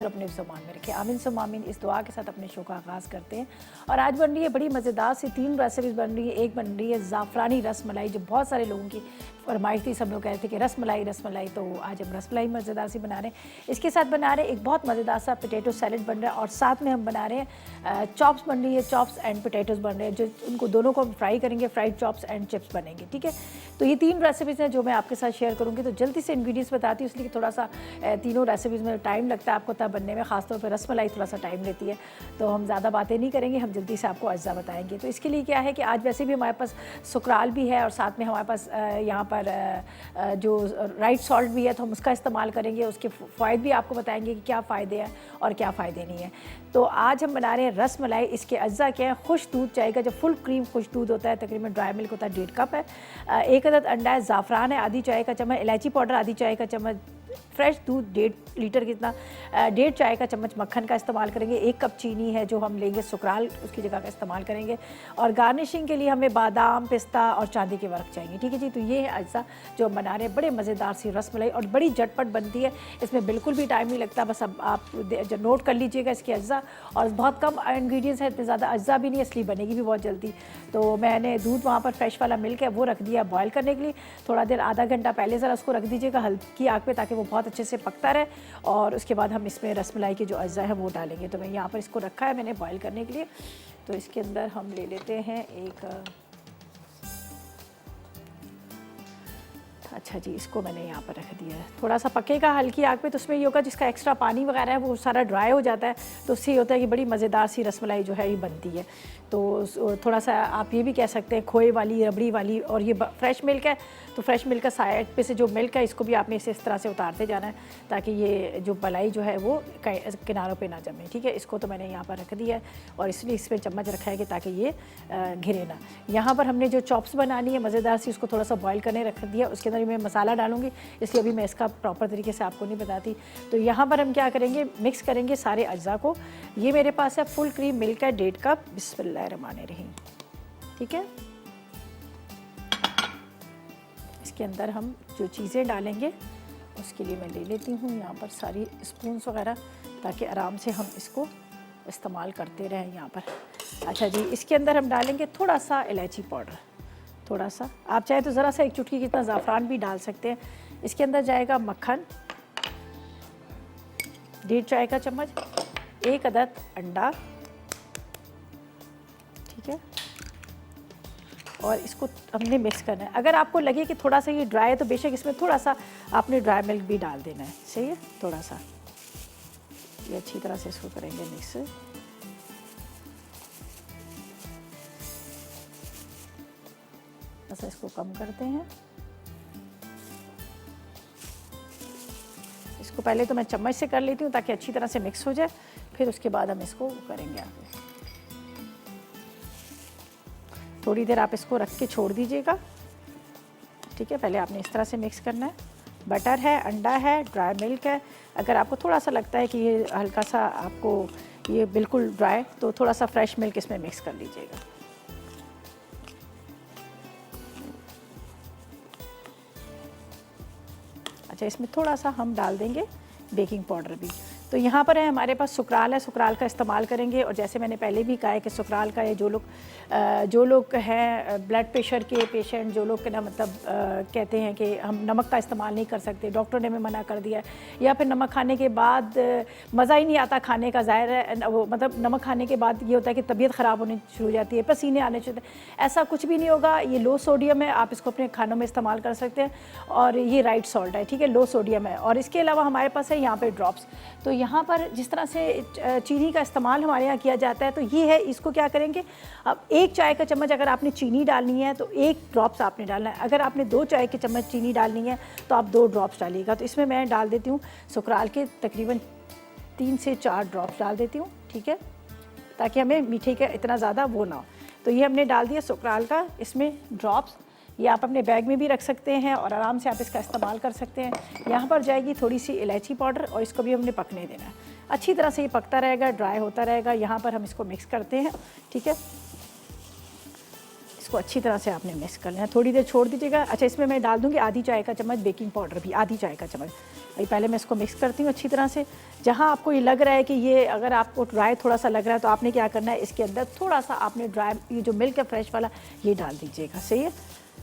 अपने ज़ुबान में रखे। आमीन सुम्मा आमीन। इस दुआ के साथ अपने शो का आगाज़ करते हैं। और आज बन रही है बड़ी मज़ेदार सी 3 रेसिपीज़ बन रही है। एक बन रही है ज़ाफ़रानी रस मलाई, जो बहुत सारे लोगों की फरमाइश थी। सब लोग कह रहे थे कि रस मलाई, तो आज हम रस मलाई मज़ेदार सी बना रहे हैं। इसके साथ बना रहे हैं एक बहुत मज़ेदार सा पोटैटो सैलेड बन रहा है, और साथ में हम बना रहे हैं चॉप्स बन रही है, चॉप्स एंड पोटैटोज़ बन रहे हैं, जो उनको दोनों को हम फ्राई करेंगे, फ्राइड चॉप्स एंड चिप्स बनेंगे। ठीक है, तो ये 3 रेसिपीज़ हैं जो मैं आपके साथ शेयर करूँगी। तो जल्दी से इंग्रीडिएंट्स बताती हूँ, इसलिए थोड़ा सा तीनों रेसिपीज़ में टाइम लगता है आपको तब बनने में, खासतौर पर रस मलाई थोड़ा सा टाइम लेती है। तो हम ज़्यादा बातें नहीं करेंगे, हम जल्दी से आपको अज्जा बताएंगे। तो इसके लिए क्या है कि आज वैसे भी हमारे पास सुकराल भी है, और साथ में हमारे पास यहाँ पर जो राइट सॉल्ट भी है, तो हम उसका इस्तेमाल करेंगे। उसके फ़ायदे भी आपको बताएंगे कि क्या फ़ायदे हैं और क्या फ़ायदे नहीं हैं। तो आज हम बना रहे हैं रस मलाई। इसके अज्जा क्या है? खुश दूध चाहिए, जो फुल क्रीम खुश दूध होता है, तकरीबन ड्राई मिल्क होता है 1.5 कप है, 1 अदद अंडा है, ज़ाफ़रान है आधी चाय का चम्मच, इलायची पाउडर आधी चाय का चम्मच, फ्रेश दूध 1.5 लीटर कितना, 1.5 चाय का चम्मच मक्खन का इस्तेमाल करेंगे, 1 कप चीनी है जो हम लेंगे, सुकराल उसकी जगह का इस्तेमाल करेंगे, और गार्निशिंग के लिए हमें बादाम, पिस्ता और चांदी के वर्क चाहिए। ठीक है जी, तो ये है अज्जा जो हम बना रहे हैं। बड़े मज़ेदार सी रस मलाई और बड़ी झटपट बनती है, इसमें बिल्कुल भी टाइम नहीं लगता। बस अब आप नोट कर लीजिएगा इसके अज्जा, और बहुत कम इंग्रेडिएंट्स है, इतने ज़्यादा अज्जा भी नहीं, इसलिए बनेगी भी बहुत जल्दी। तो मैंने दूध वहाँ पर फ्रेश वाला मिल्क है वो रख दिया बॉयल करने के लिए। थोड़ा देर आधा घंटा पहले ज़रा उसको रख दीजिएगा हल्की आग पे, ताकि वो बहुत अच्छे से पकता रहे। और उसके बाद हम इसमें रसमलाई के जो अज्जा है वो डालेंगे। तो मैं यहाँ पर इसको रखा है मैंने बॉयल करने के लिए। तो इसके अंदर हम ले लेते हैं एक, अच्छा जी, इसको मैंने यहाँ पर रख दिया है। थोड़ा सा पकेगा हल्की आग पे, तो उसमें ये होगा जिसका एक्स्ट्रा पानी वगैरह है वो सारा ड्राई हो जाता है। तो उससे ये होता है कि बड़ी मज़ेदार सी रसमलाई जो है ये बनती है। तो थोड़ा सा आप ये भी कह सकते हैं खोए वाली, रबड़ी वाली। और ये फ्रेश मिल्क है, तो फ्रेश मिल्क का साइड पे से जो मिल्क है इसको भी आपने इस तरह से उतारते जाना है, ताकि ये जो मलाई जो है वो किनारों पे ना जमे। ठीक है, इसको तो मैंने यहाँ पर रख दिया है, और इसलिए इस पर चम्मच रखा है कि ताकि ये घिरे ना। यहाँ पर हमने जो चॉप्स बनानी है मज़ेदार सी, उसको थोड़ा सा बॉयल करने रख दिया। उसके अंदर मैं मसाला डालूंगी, इसलिए अभी मैं इसका प्रॉपर तरीके से आपको नहीं बताती। तो यहाँ पर हम क्या करेंगे, मिक्स करेंगे सारे अज्जा को। ये मेरे पास है फुल क्रीम मिल्क है 1.5 कप, बिस्मिल्लाहिर्रहमानिर्रहीम। ठीक है, इसके अंदर हम जो चीज़ें डालेंगे उसके लिए मैं ले लेती हूँ यहाँ पर सारी स्पून्स वगैरह, ताकि आराम से हम इसको इस्तेमाल करते रहें यहाँ पर। अच्छा जी, इसके अंदर हम डालेंगे थोड़ा सा इलायची पाउडर, थोड़ा सा, आप चाहे तो ज़रा सा 1 चुटकी कितना ज़ाफ़रान भी डाल सकते हैं। इसके अंदर जाएगा मक्खन 1.5 चाय का चम्मच, 1 अदद अंडा। ठीक है, और इसको हमने मिक्स करना है। अगर आपको लगे कि थोड़ा सा ये ड्राई है तो बेशक इसमें थोड़ा सा आपने ड्राई मिल्क भी डाल देना है। सही है, थोड़ा सा ये अच्छी तरह से इसको करेंगे मिक्स। बस इसको कम करते हैं। इसको पहले तो मैं चम्मच से कर लेती हूँ ताकि अच्छी तरह से मिक्स हो जाए, फिर उसके बाद हम इसको करेंगे आगे। थोड़ी देर आप इसको रख के छोड़ दीजिएगा। ठीक है, पहले आपने इस तरह से मिक्स करना है। बटर है, अंडा है, ड्राई मिल्क है। अगर आपको थोड़ा सा लगता है कि ये हल्का सा आपको ये बिल्कुल ड्राई, तो थोड़ा सा फ्रेश मिल्क इसमें मिक्स कर लीजिएगा। अच्छा, इसमें थोड़ा सा हम डाल देंगे बेकिंग पाउडर भी। तो यहाँ पर है हमारे पास सुकराल है, सुकराल का इस्तेमाल करेंगे। और जैसे मैंने पहले भी कहा है कि सुकराल का ये जो लोग हैं ब्लड प्रेशर के पेशेंट, जो लोग ना मतलब कहते हैं कि हम नमक का इस्तेमाल नहीं कर सकते, डॉक्टर ने हमें मना कर दिया, या फिर नमक खाने के बाद मज़ा ही नहीं आता खाने का, ज़ाहिर है वो मतलब नमक खाने के बाद ये होता है कि तबीयत ख़राब होनी शुरू हो जाती है, पसीने आने शुरू होते हैं। ऐसा कुछ भी नहीं होगा, ये लो सोडियम है, आप इसको अपने खानों में इस्तेमाल कर सकते हैं। और ये राइट सॉल्ट है, ठीक है, लो सोडियम है। और इसके अलावा हमारे पास है यहाँ पर ड्रॉप्स। तो यहाँ पर जिस तरह से चीनी का इस्तेमाल हमारे यहाँ किया जाता है, तो ये है, इसको क्या करेंगे, अब 1 चाय का चम्मच अगर आपने चीनी डालनी है तो 1 ड्रॉप्स आपने डालना है। अगर आपने 2 चाय के चम्मच चीनी डालनी है तो आप 2 ड्रॉप्स डालिएगा। तो इसमें मैं डाल देती हूँ सुकराल के तकरीबन 3 से 4 ड्रॉप्स डाल देती हूँ। ठीक है, ताकि हमें मीठे का इतना ज़्यादा वो ना हो। तो ये हमने डाल दिया सुकराल का इसमें ड्रॉप्स। ये आप अपने बैग में भी रख सकते हैं और आराम से आप इसका इस्तेमाल कर सकते हैं। यहाँ पर जाएगी थोड़ी सी इलायची पाउडर, और इसको भी हमने पकने देना है। अच्छी तरह से ये पकता रहेगा, ड्राई होता रहेगा। यहाँ पर हम इसको मिक्स करते हैं। ठीक है, इसको अच्छी तरह से आपने मिक्स कर लेना, थोड़ी देर छोड़ दीजिएगा। अच्छा, इसमें मैं डाल दूँगी आधी चाय का चम्मच बेकिंग पाउडर भी, आधी चाय का चम्मच। अभी पहले मैं इसको मिक्स करती हूँ अच्छी तरह से। जहाँ आपको ये लग रहा है कि ये अगर आपको ड्राई थोड़ा सा लग रहा है तो आपने क्या करना है, इसके अंदर थोड़ा सा आपने ड्राई ये जो मिल्क है फ्रेश वाला ये डाल दीजिएगा। सही है,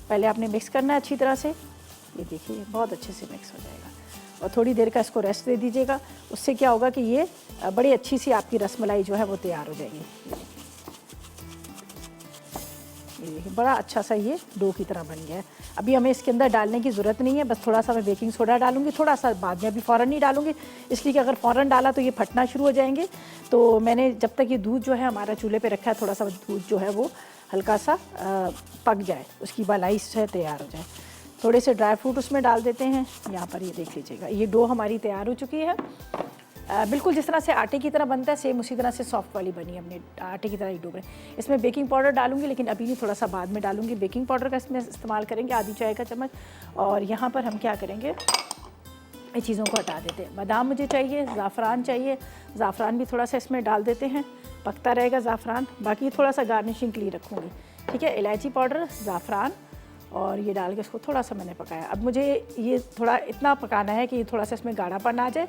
पहले आपने मिक्स करना है अच्छी तरह से। ये देखिए बहुत अच्छे से मिक्स हो जाएगा और थोड़ी देर का इसको रेस्ट दे दीजिएगा। उससे क्या होगा कि ये बड़ी अच्छी सी आपकी रसमलाई जो है वो तैयार हो जाएगी। ये देखिए बड़ा अच्छा सा ये डो की तरह बन गया है। अभी हमें इसके अंदर डालने की ज़रूरत नहीं है, बस थोड़ा सा मैं बेकिंग सोडा डालूंगी, थोड़ा सा बाद में, अभी फ़ौरन नहीं डालूंगी, इसलिए कि अगर फ़ौरन डाला तो ये फटना शुरू हो जाएंगे। तो मैंने जब तक ये दूध जो है हमारा चूल्हे पे रखा है, थोड़ा सा दूध जो है वो हल्का सा पक जाए, उसकी मलाई से तैयार हो जाए। थोड़े से ड्राई फ्रूट उसमें डाल देते हैं। यहाँ पर ये देख लीजिएगा, ये डो हमारी तैयार हो चुकी है। बिल्कुल जिस तरह से आटे की तरह बनता है सेम उसी तरह से सॉफ्ट वाली बनी है, हमने आटे की तरह ही डो बनाई। इसमें बेकिंग पाउडर डालूंगी, लेकिन अभी नहीं, थोड़ा सा बाद में डालूंगी। बेकिंग पाउडर का इसमें इस्तेमाल करेंगे आधी चाय का चम्मच। और यहाँ पर हम क्या करेंगे, ये चीज़ों को हटा देते हैं। बादाम मुझे चाहिए, ज़ाफ़रान चाहिए, ज़ाफ़रान भी थोड़ा सा इसमें डाल देते हैं, पकता रहेगा ज़ाफ़रान। बाकी थोड़ा सा गार्निशिंग के लिए रखूँगी, ठीक है। इलायची पाउडर, ज़ाफ़रान और ये डाल के इसको थोड़ा सा मैंने पकाया। अब मुझे ये थोड़ा इतना पकाना है कि थोड़ा सा इसमें गाढ़ापन आ जाए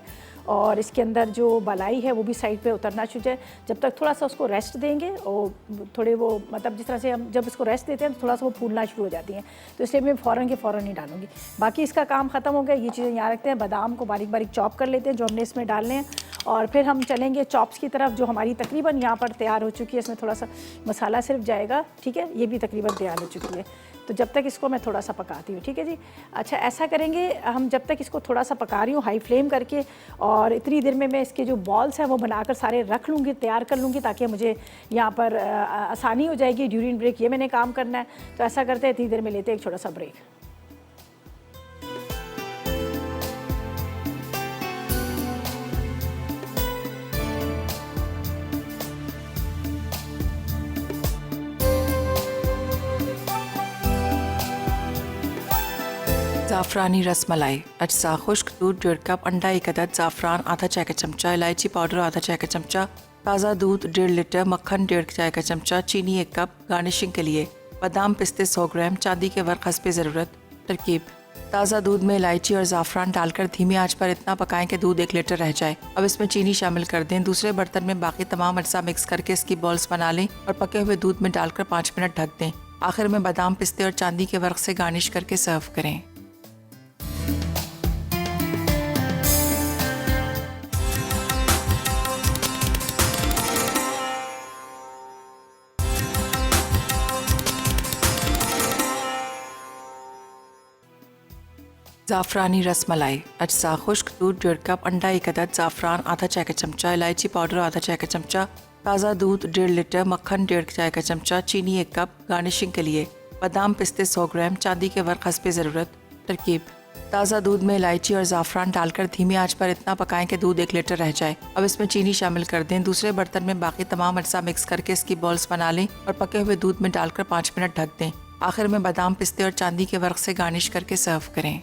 और इसके अंदर जो मलाई है वो भी साइड पे उतरना शुरू जाए। जब तक थोड़ा सा उसको रेस्ट देंगे और थोड़े वो मतलब जिस तरह से हम जब इसको रेस्ट देते हैं तो थोड़ा सा वो फूलना शुरू हो जाती हैं, तो इसलिए मैं फ़ौरन के फ़ौरन नहीं डालूंगी। बाकी इसका काम ख़त्म हो गया। ये चीज़ें यहाँ रखते हैं, बादाम को बारीक बारीक चॉप कर लेते हैं जो हमने इसमें डालने हैं, और फिर हम चलेंगे चॉप्स की तरफ जो हमारी तकरीबन यहाँ पर तैयार हो चुकी है। इसमें थोड़ा सा मसाला सिर्फ जाएगा, ठीक है, ये भी तकरीबन तैयार हो चुकी है। तो जब तक इसको मैं थोड़ा सा पकाती हूँ, ठीक है जी। अच्छा, ऐसा करेंगे हम, जब तक इसको थोड़ा सा पका रही हूँ हाई फ्लेम करके, और इतनी देर में मैं इसके जो बॉल्स हैं वो बनाकर सारे रख लूँगी, तैयार कर लूँगी, ताकि मुझे यहाँ पर आसानी हो जाएगी ड्यूरिंग ब्रेक। ये मैंने काम करना है, तो ऐसा करते हैं इतनी देर में लेते हैं एक छोटा सा ब्रेक। ज़ाफ़रानी रसमलाई। अज्जा खुश्क दूध 1.5 कप, अंडा 1 अदद, ज़ाफ़रान आधा चाय का चमचा, इलायची पाउडर आधा चाय का चमचा, ताज़ा दूध 1.5 लीटर, मक्खन 1.5 चाय का चमचा, चीनी 1 कप। गार्निशिंग के लिए बादाम पिस्ते 100 ग्राम, चांदी के वर्क हस्बे ज़रूरत। तरकीब: ताज़ा दूध में इलायची और ज़ाफ़रान डालकर धीमी आंच पर इतना पकाएं कि दूध 1 लीटर रह जाए। अब इसमें चीनी शामिल कर दें। दूसरे बर्तन में बाकी तमाम अज्जा मिक्स करके इसकी बॉल्स बना लें और पके हुए दूध में डालकर 5 मिनट ढक दें। आखिर में बादाम पिस्ते और चांदी के वर्क से गार्निश करके सर्व करें। ज़ाफ़रानी रसमलाई। अज्जा खुश्क दूध 1.5 कप, अंडा 1 अदद, ज़ाफ़रान आधा चाय का चमचा, इलायची पाउडर आधा चाय का चमचा, ताज़ा दूध 1.5 लीटर, मक्खन 1.5 चाय का चमचा, चीनी 1 कप। गार्निशिंग के लिए बादाम पिस्ते 100 ग्राम, चांदी के वर्क हस्बे ज़रूरत। तरकीब: ताज़ा दूध में इलायची और ज़ाफ़रान डालकर धीमी आंच पर इतना पकाएं कि दूध 1 लीटर रह जाए। अब इसमें चीनी शामिल कर दें। दूसरे बर्तन में बाकी तमाम अज्जा मिक्स करके इसकी बॉल्स बना लें और पके हुए दूध में डालकर 5 मिनट ढक दें। आखिर में बादाम पिस्ते और चांदी के वर्क से गार्निश करके सर्व करें।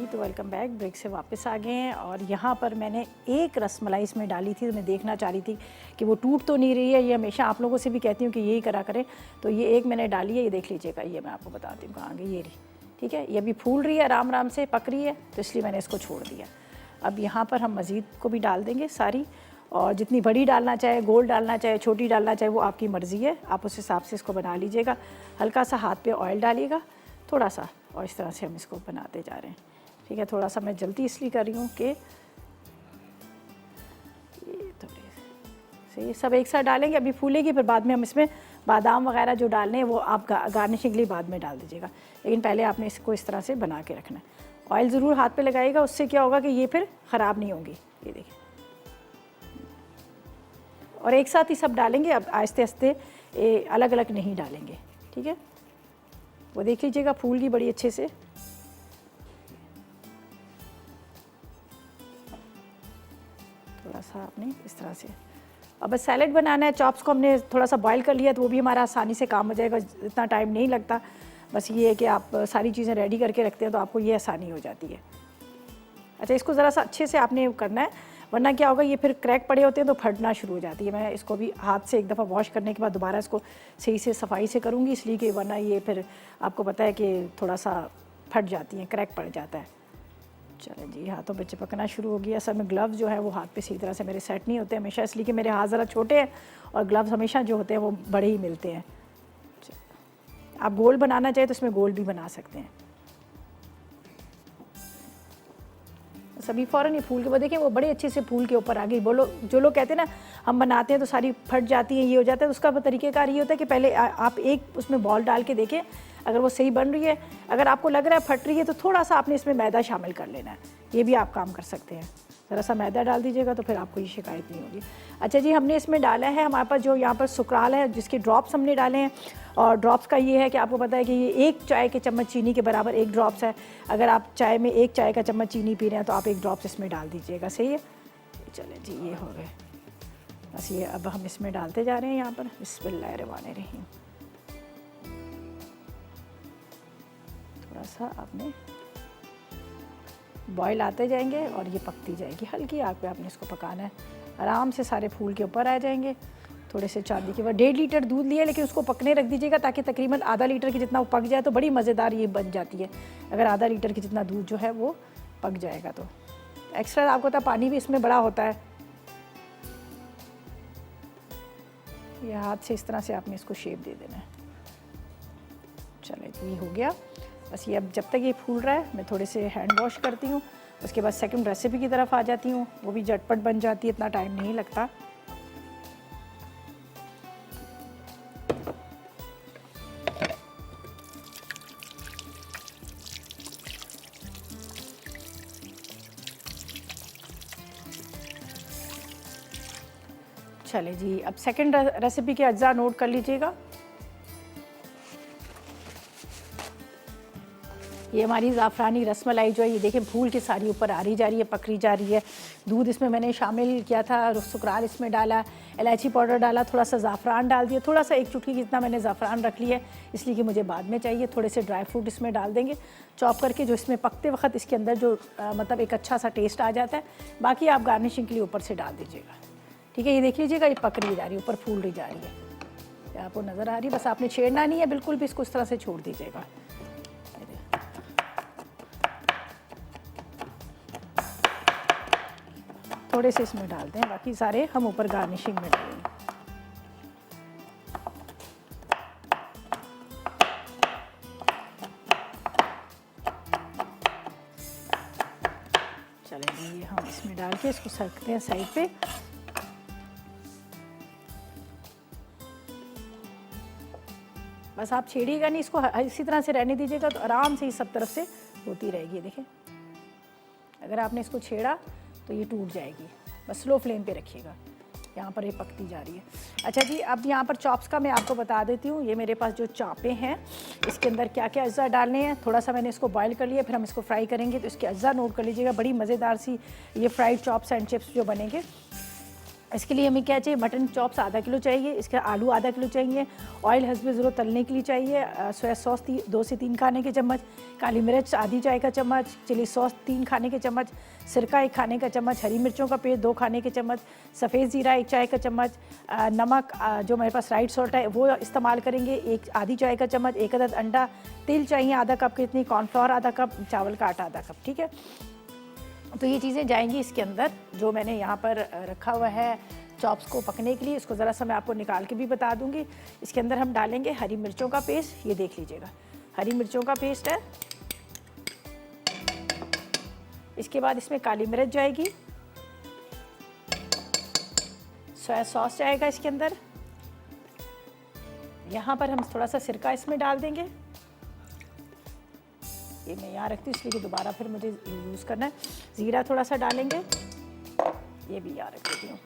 तो वेलकम बैक, ब्रेक से वापस आ गए हैं और यहाँ पर मैंने एक रसमलाई इसमें डाली थी, तो मैं देखना चाह रही थी कि वो टूट तो नहीं रही है। ये हमेशा आप लोगों से भी कहती हूँ कि यही करा करें। तो ये एक मैंने डाली है, ये देख लीजिएगा, ये मैं आपको बताती हूँ कहाँ गई, ये रही, ठीक है। ये अभी फूल रही है, आराम आराम से पक रही है, तो इसलिए मैंने इसको छोड़ दिया। अब यहाँ पर हम मज़ीद को भी डाल देंगे सारी, और जितनी बड़ी डालना चाहे, गोल डालना चाहे, छोटी डालना चाहे, वो आपकी मर्ज़ी है, आप उस हिसाब से इसको बना लीजिएगा। हल्का सा हाथ पे ऑयल डालिएगा थोड़ा सा, और इस तरह से हम इसको बनाते जा रहे हैं, ठीक है। थोड़ा सा मैं जल्दी इसलिए कर रही हूँ कि ये थोड़े से ये सब एक साथ डालेंगे, अभी फूलेगी, फिर बाद में हम इसमें बादाम वगैरह जो डालने हैं वो आप गार्निशिंग के लिए बाद में डाल दीजिएगा, लेकिन पहले आपने इसको इस तरह से बना के रखना है। ऑयल ज़रूर हाथ पे लगाइएगा, उससे क्या होगा कि ये फिर ख़राब नहीं होंगी। ये देखिए, और एक साथ ही सब डालेंगे, अब आहिस्ते आहिस्ते अलग अलग नहीं डालेंगे, ठीक है। वो देख लीजिएगा फूल की बड़ी अच्छे से। थोड़ा सा आपने इस तरह से, अब बस सैलेड बनाना है। चॉप्स को हमने थोड़ा सा बॉईल कर लिया, तो वो भी हमारा आसानी से काम हो जाएगा, इतना टाइम नहीं लगता। बस ये है कि आप सारी चीज़ें रेडी करके रखते हैं तो आपको ये आसानी हो जाती है। अच्छा, इसको ज़रा सा अच्छे से आपने करना है, वरना क्या होगा, ये फिर क्रैक पड़े होते हैं तो फटना शुरू हो जाती है। मैं इसको भी हाथ से एक दफ़ा वॉश करने के बाद दोबारा इसको सही से सफाई से करूँगी, इसलिए कि वरना ये फिर आपको पता है कि थोड़ा सा फट जाती हैं, क्रैक पड़ जाता है। चलें जी, हाथों पे चिपकना शुरू हो गया। असल में ग्लव्स जो है वो हाथ पे सही तरह से मेरे सेट नहीं होते हमेशा, इसलिए कि मेरे हाथ ज़रा छोटे हैं और ग्लव्स हमेशा जो होते हैं वो बड़े ही मिलते हैं। आप गोल बनाना चाहे तो इसमें गोल भी बना सकते हैं। सभी फ़ौरन ये फूल के बाद देखें वो बड़े अच्छे से फूल के ऊपर आ गई। बोलो, जो लोग कहते हैं ना हम बनाते हैं तो सारी फट जाती है, ये हो जाता है, तो उसका तरीक़ेकार ये होता है कि पहले आप एक उसमें बॉल डाल के देखें, अगर वो सही बन रही है, अगर आपको लग रहा है फट रही है तो थोड़ा सा आपने इसमें मैदा शामिल कर लेना है। ये भी आप काम कर सकते हैं, ज़रा सा मैदा डाल दीजिएगा तो फिर आपको ये शिकायत नहीं होगी। अच्छा जी, हमने इसमें डाला है हमारे पास जो यहाँ पर सुकराल है, जिसके ड्रॉप्स हमने डाले हैं। और ड्रॉप्स का ये है कि आपको पता है कि ये 1 चाय के चम्मच चीनी के बराबर 1 ड्रॉप्स है। अगर आप चाय में 1 चाय का चम्मच चीनी पी रहे हैं तो आप 1 ड्रॉप्स इसमें डाल दीजिएगा। सही है, चलें जी, ये हो गए। बस ये अब हम इसमें डालते जा रहे हैं यहाँ पर। बिस्मिल्लाहिर्रहमानिर्रहीम। थोड़ा सा आपने बॉयल आते जाएंगे और ये पकती जाएगी। हल्की आग पे आपने इसको पकाना है, आराम से सारे फूल के ऊपर आ जाएंगे। थोड़े से चांदी के बाद 1.5 लीटर दूध लिया, लेकिन उसको पकने रख दीजिएगा ताकि तकरीबन आधा लीटर की जितना वो पक जाए तो बड़ी मज़ेदार ये बन जाती है। अगर आधा लीटर की जितना दूध जो है वो पक जाएगा तो एक्स्ट्रा आपको पता पानी भी इसमें बड़ा होता है। ये हाथ से इस तरह से आपने इसको शेप दे देना है। चले, ये हो गया। बस ये अब जब तक ये फूल रहा है मैं थोड़े से हैंड वॉश करती हूँ, उसके बाद सेकंड रेसिपी की तरफ आ जाती हूँ। वो भी झटपट बन जाती है, इतना टाइम नहीं लगता। चले जी, अब सेकंड रेसिपी के अज्जा नोट कर लीजिएगा। ये हमारी ज़ाफ़रानी रसमलाई जो है, ये देखें फूल की सारी ऊपर आ रही जा रही है, पकड़ी जा रही है। दूध इसमें मैंने शामिल किया था, सुकराल इसमें डाला, इलायची पाउडर डाला, थोड़ा सा ज़ाफ़रान डाल दिया, थोड़ा सा 1 चुटकी जितना मैंने ज़ाफ़रान रख लिया है, इसलिए कि मुझे बाद में चाहिए। थोड़े से ड्राई फ्रूट इसमें डाल देंगे चॉप करके, जो इसमें पकते वक्त इसके अंदर जो मतलब एक अच्छा सा टेस्ट आ जाता है। बाकी आप गार्निशिंग के लिए ऊपर से डाल दीजिएगा। ठीक है, ये देख लीजिएगा, ये पक रही जा रही है, ऊपर फूल रही जा रही है। क्या आपको नज़र आ रही है? बस आपने छेड़ना नहीं है बिल्कुल भी, इसको इस तरह से छोड़ दीजिएगा। थोड़े से इसमें डालते हैं, बाकी सारे हम ऊपर गार्निशिंग में डालेंगे। चलें, ये हम इसमें डाल के इसको रखते हैं साइड पे। बस आप छेड़िएगा नहीं इसको, इसी तरह से रहने दीजिएगा तो आराम से ही सब तरफ से होती रहेगी। देखें, अगर आपने इसको छेड़ा तो ये टूट जाएगी। बस स्लो फ्लेम पे रखिएगा। यहाँ पर ये पकती जा रही है। अच्छा जी, अब यहाँ पर चॉप्स का मैं आपको बता देती हूँ। ये मेरे पास जो चापें हैं, इसके अंदर क्या क्या अज्जा डालने हैं। थोड़ा सा मैंने इसको बॉईल कर लिया, फिर हम इसको फ्राई करेंगे, तो इसके अज्जा नोट कर लीजिएगा। बड़ी मज़ेदार सी ये फ्राइड चॉप्स एंड चिप्स जो बनेंगे। इसके लिए हमें क्या चाहिए, मटन चॉप्स आधा किलो चाहिए, इसका आलू आधा किलो चाहिए, ऑयल हस्बे ज़रूरत तलने के लिए चाहिए, सोया सॉस 2 से 3 खाने के चम्मच, काली मिर्च आधी चाय का चम्मच, चिली सॉस 3 खाने के चम्मच, सिरका 1 खाने का चम्मच, हरी मिर्चों का पेस्ट 2 खाने के चम्मच, सफ़ेद ज़ीरा 1 चाय का चम्मच, नमक जो मेरे पास राइट सॉल्ट है वो इस्तेमाल करेंगे, 1 आधी चाय का चम्मच, 1 अदद अंडा, तेल चाहिए आधा कप के इतनी, कॉर्नफ्लोर आधा कप, चावल का आटा आधा कप। ठीक है, तो ये चीज़ें जाएंगी इसके अंदर जो मैंने यहाँ पर रखा हुआ है चॉप्स को पकने के लिए। इसको ज़रा सा मैं आपको निकाल के भी बता दूँगी। इसके अंदर हम डालेंगे हरी मिर्चों का पेस्ट, ये देख लीजिएगा, हरी मिर्चों का पेस्ट है। इसके बाद इसमें काली मिर्च जाएगी, सोया सॉस जाएगा इसके अंदर, यहाँ पर हम थोड़ा सा सिरका इसमें डाल देंगे। ये मैं यहाँ रखती हूँ इसलिए कि दोबारा फिर मुझे यूज़ करना है। ज़ीरा थोड़ा सा डालेंगे, ये भी यहाँ रख देती हूँ।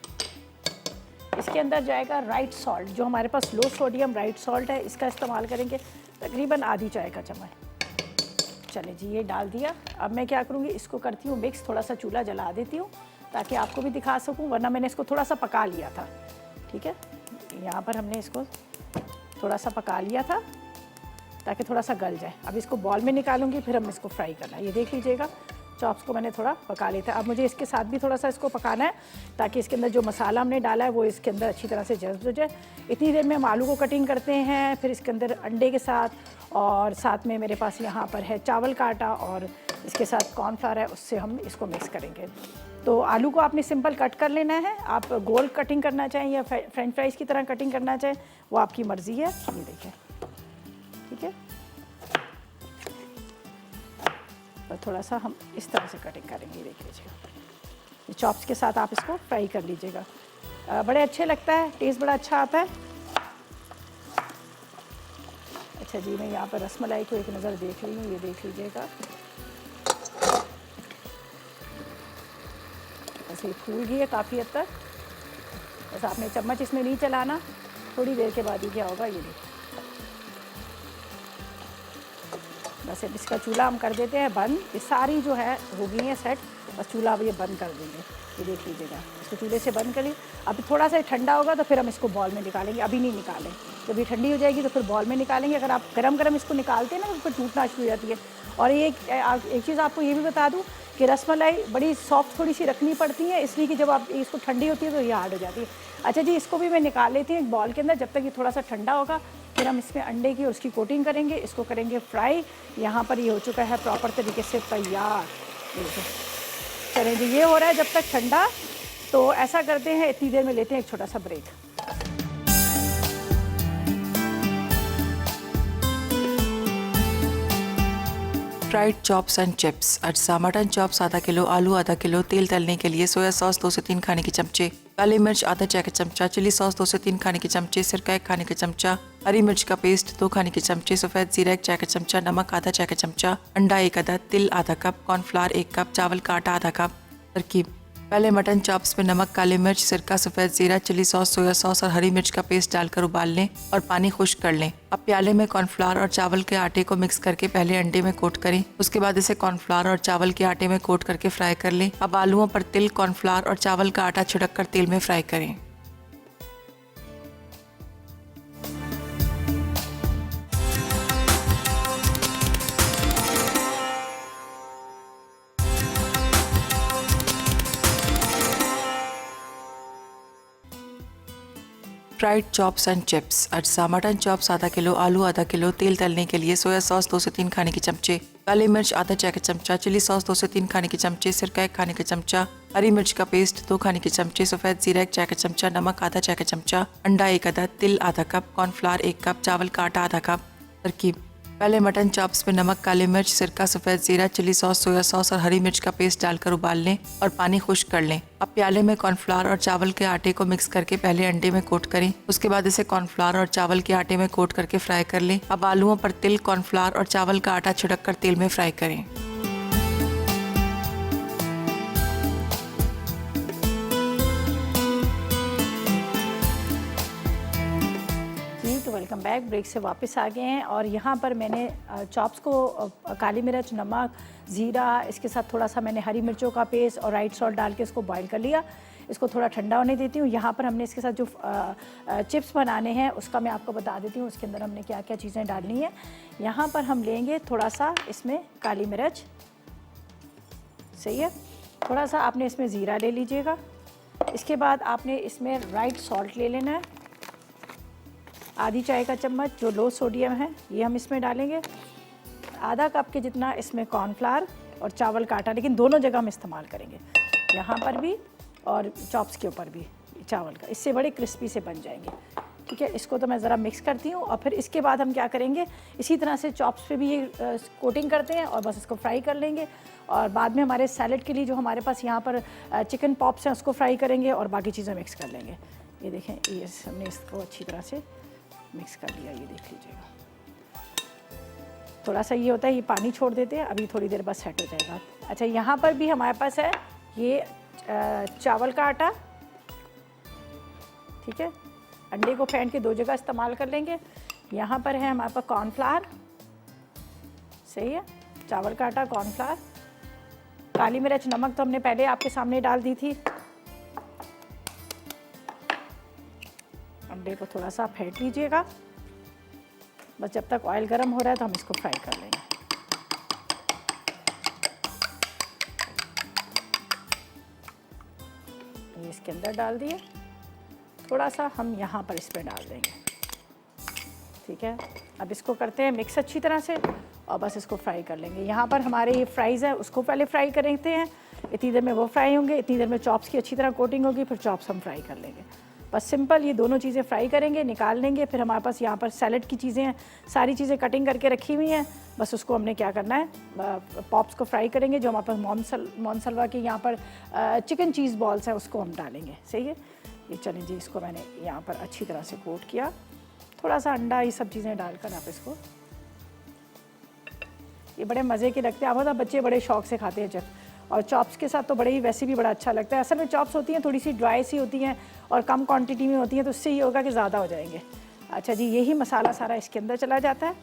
इसके अंदर जाएगा राइट सॉल्ट, जो हमारे पास लो सोडियम राइट सॉल्ट है, इसका इस्तेमाल करेंगे, तकरीबन आधी चाय का चम्मच। चले जी, ये डाल दिया। अब मैं क्या करूँगी, इसको करती हूँ मिक्स, थोड़ा सा चूल्हा जला देती हूँ ताकि आपको भी दिखा सकूँ, वरना मैंने इसको थोड़ा सा पका लिया था। ठीक है, यहाँ पर हमने इसको थोड़ा सा पका लिया था ताकि थोड़ा सा गल जाए। अब इसको बॉल में निकालूंगी, फिर हम इसको फ्राई करना है। ये देख लीजिएगा, चॉप्स को मैंने थोड़ा पका लिया था। अब मुझे इसके साथ भी थोड़ा सा इसको पकाना है ताकि इसके अंदर जो मसाला हमने डाला है वो इसके अंदर अच्छी तरह से जज्ब हो जाए। इतनी देर में हम आलू को कटिंग करते हैं, फिर इसके अंदर अंडे के साथ, और साथ में मेरे पास यहाँ पर है चावल का आटा और इसके साथ कॉर्नफ्लावर है, उससे हम इसको मिक्स करेंगे। तो आलू को आपने सिंपल कट कर लेना है। आप गोल कटिंग करना चाहें या फ्रेंच फ्राइज़ की तरह कटिंग करना चाहें, वो आपकी मर्ज़ी है। ये देखिए, ठीक है। और थोड़ा सा हम इस तरह से कटिंग करेंगे, देख लीजिएगा। चॉप्स के साथ आप इसको फ्राई कर लीजिएगा, बड़े अच्छे लगता है, टेस्ट बड़ा अच्छा आता है। अच्छा जी, मैं यहाँ पर रसमलाई को एक नज़र देख रही हूँ, ये देख लीजिएगा। ऐसे ही फूल गई है काफ़ी हद तक। बस आपने चम्मच इसमें नहीं चलाना, थोड़ी देर के बाद ही क्या होगा, ये देखिए। बस इसका चूल्हा हम कर देते हैं बंद। ये सारी जो है हो गई है सेट, बस चूल्हा अब ये बंद कर देंगे। ये देख लीजिएगा, इसको चूल्हे से बंद करिए। अब थोड़ा सा ठंडा होगा तो फिर हम इसको बॉल में निकालेंगे, अभी नहीं निकालें। जब ये ठंडी हो जाएगी तो फिर बॉल में निकालेंगे। अगर आप गरम गरम इसको निकालते हैं ना तो फिर टूटना शुरू हो जाती है। और एक चीज़ आपको ये भी बता दूँ कि रसमलाई बड़ी सॉफ्ट थोड़ी सी रखनी पड़ती है, इसलिए कि जब आप इसको ठंडी होती है तो ये हार्ड हो जाती है। अच्छा जी, इसको भी मैं निकाल लेती हूँ एक बॉल के अंदर। जब तक ये थोड़ा सा ठंडा होगा फिर हम इसमें अंडे की और उसकी कोटिंग करेंगे, इसको करेंगे फ्राई। यहाँ पर ये हो चुका है प्रॉपर तरीके से तैयार। देखिए, चलें जी, ये हो रहा है जब तक ठंडा। तो ऐसा करते हैं, इतनी देर में लेते हैं एक छोटा सा break. Fried chops and chips. अज्जा मटन चॉप्स आधा किलो, आलू आधा किलो, तेल तलने के लिए, सोया सॉस 2 से 3 खाने के चमचे, काली मिर्च आधा चाय का चमचा, चिली सॉस 2 से 3 खाने के चमचे, सिरका 1 खाने का चमचा, हरी मिर्च का पेस्ट 2 खाने के चमचे, सफ़ेद जीरा 1 चाय का चमचा, नमक आधा चाय का चमचा, अंडा 1 अदद, तिल आधा कप, कॉर्नफ्लावर 1 कप, चावल का आटा आधा कप। तरकीब: पहले मटन चॉप्स में नमक, काली मिर्च, सिरका, सफ़ेद जीरा, चिली सॉस, सोया सॉस और हरी मिर्च का पेस्ट डालकर उबाल लें और पानी खुश्क कर लें। अब प्याले में कॉर्नफ्लावर और चावल के आटे को मिक्स करके पहले अंडे में कोट करें, उसके बाद इसे कॉर्नफ्लावर और चावल के आटे में कोट करके फ्राई कर लें। अब आलूओं पर तिल, कॉर्नफ्लावर और चावल का आटा छिड़क कर तेल में फ्राई करें। Fried chops and chips. अज्जा मटन चॉप्स आधा किलो, आलू आधा किलो, तेल तलने के लिए, सोया सॉस 2 से 3 खाने के चमचे, काली मिर्च आधा चाय का चमचा, चिली सॉस 2 से 3 खाने के चमचे, सिरका 1 खाने का चमचा, हरी मिर्च का पेस्ट 2 खाने के चमचे, सफ़ेद जीरा 1 चाय का चमचा, नमक आधा चाय का चमचा, अंडा 1 अदद, तिल आधा कप, कॉर्नफ्लावर 1 कप, चावल का आटा आधा कप। तरकीब: पहले मटन चॉप्स में नमक, काली मिर्च, सिरका, सफ़ेद जीरा, चिली सॉस, सोया सॉस और हरी मिर्च का पेस्ट डालकर उबाल लें और पानी खुश्क कर लें। अब प्याले में कॉर्नफ्लावर और चावल के आटे को मिक्स करके पहले अंडे में कोट करें, उसके बाद इसे कॉर्नफ्लावर और चावल के आटे में कोट करके फ्राई कर लें। अब आलूओं पर तिल, कॉर्नफ्लावर और चावल का आटा छिड़क कर तेल में फ्राई करें। Welcome back. ब्रेक से वापस आ गए हैं और यहाँ पर मैंने चॉप्स को काली मिर्च, नमक, ज़ीरा, इसके साथ थोड़ा सा मैंने हरी मिर्चों का पेस्ट और राइट सॉल्ट डाल के इसको बॉईल कर लिया। इसको थोड़ा ठंडा होने देती हूँ। यहाँ पर हमने इसके साथ जो चिप्स बनाने हैं उसका मैं आपको बता देती हूँ, उसके अंदर हमने क्या क्या चीज़ें डालनी है। यहाँ पर हम लेंगे थोड़ा सा इसमें काली मिर्च, सही है। थोड़ा सा आपने इसमें ज़ीरा ले लीजिएगा। इसके बाद आपने इसमें राइट सॉल्ट ले लेना है, आधी चाय का चम्मच जो लो सोडियम है ये हम इसमें डालेंगे। आधा कप के जितना इसमें कॉर्नफ्लावर और चावल का आटा, लेकिन दोनों जगह हम इस्तेमाल करेंगे, यहाँ पर भी और चॉप्स के ऊपर भी चावल का, इससे बड़े क्रिस्पी से बन जाएंगे। ठीक है, इसको तो मैं ज़रा मिक्स करती हूँ और फिर इसके बाद हम क्या करेंगे, इसी तरह से चॉप्स पे भी ये कोटिंग करते हैं और बस इसको फ्राई कर लेंगे। और बाद में हमारे सैलेड के लिए जो हमारे पास यहाँ पर चिकन पॉप्स हैं उसको फ्राई करेंगे और बाकी चीज़ें मिक्स कर लेंगे। ये देखें, ये हमने इसको अच्छी तरह से मिक्स कर लिया, ये देख लीजिएगा। थोड़ा सा ये होता है, ये पानी छोड़ देते हैं, अभी थोड़ी देर बाद सेट हो जाएगा। अच्छा, यहाँ पर भी हमारे पास है ये चावल का आटा, ठीक है। अंडे को फेंट के 2 जगह इस्तेमाल कर लेंगे। यहाँ पर है हमारे पास कॉर्नफ्लावर, सही है, चावल का आटा, कॉर्नफ्लावर, काली मिर्च, नमक तो हमने पहले आपके सामने डाल दी थी। अंडे को थोड़ा सा फेंट लीजिएगा, बस जब तक ऑयल गर्म हो रहा है तो हम इसको फ्राई कर लेंगे। इसके अंदर डाल दिए, थोड़ा सा हम यहाँ पर इसमें डाल देंगे, ठीक है। अब इसको करते हैं मिक्स अच्छी तरह से और बस इसको फ्राई कर लेंगे। यहाँ पर हमारे ये फ्राइज़ है उसको पहले फ्राई कर लेते हैं, इतनी देर में वो फ्राई होंगे, इतनी देर में चॉप्स की अच्छी तरह कोटिंग होगी, फिर चॉप्स हम फ्राई कर लेंगे। बस सिंपल ये दोनों चीज़ें फ्राई करेंगे, निकाल लेंगे। फिर हमारे पास यहाँ पर सैलड की चीज़ें हैं, सारी चीज़ें कटिंग करके रखी हुई हैं, बस उसको हमने क्या करना है, पॉप्स को फ्राई करेंगे। जो हमारे पास मोनसलवा की यहाँ पर चिकन चीज़ बॉल्स हैं उसको हम डालेंगे, सही है। ये चलें जी, इसको मैंने यहाँ पर अच्छी तरह से कोट किया, थोड़ा सा अंडा, ये सब चीज़ें डालकर आप इसको, ये बड़े मज़े के लगते हैं। आप पता बच्चे बड़े शौक से खाते हैं चिप्स, और चॉप्स के साथ तो बड़े ही वैसे भी बड़ा अच्छा लगता है। असल में चॉप्स होती हैं थोड़ी सी ड्राई सी होती हैं और कम क्वांटिटी में होती हैं, तो उससे ये होगा कि ज़्यादा हो जाएंगे। अच्छा जी, यही मसाला सारा इसके अंदर चला जाता है,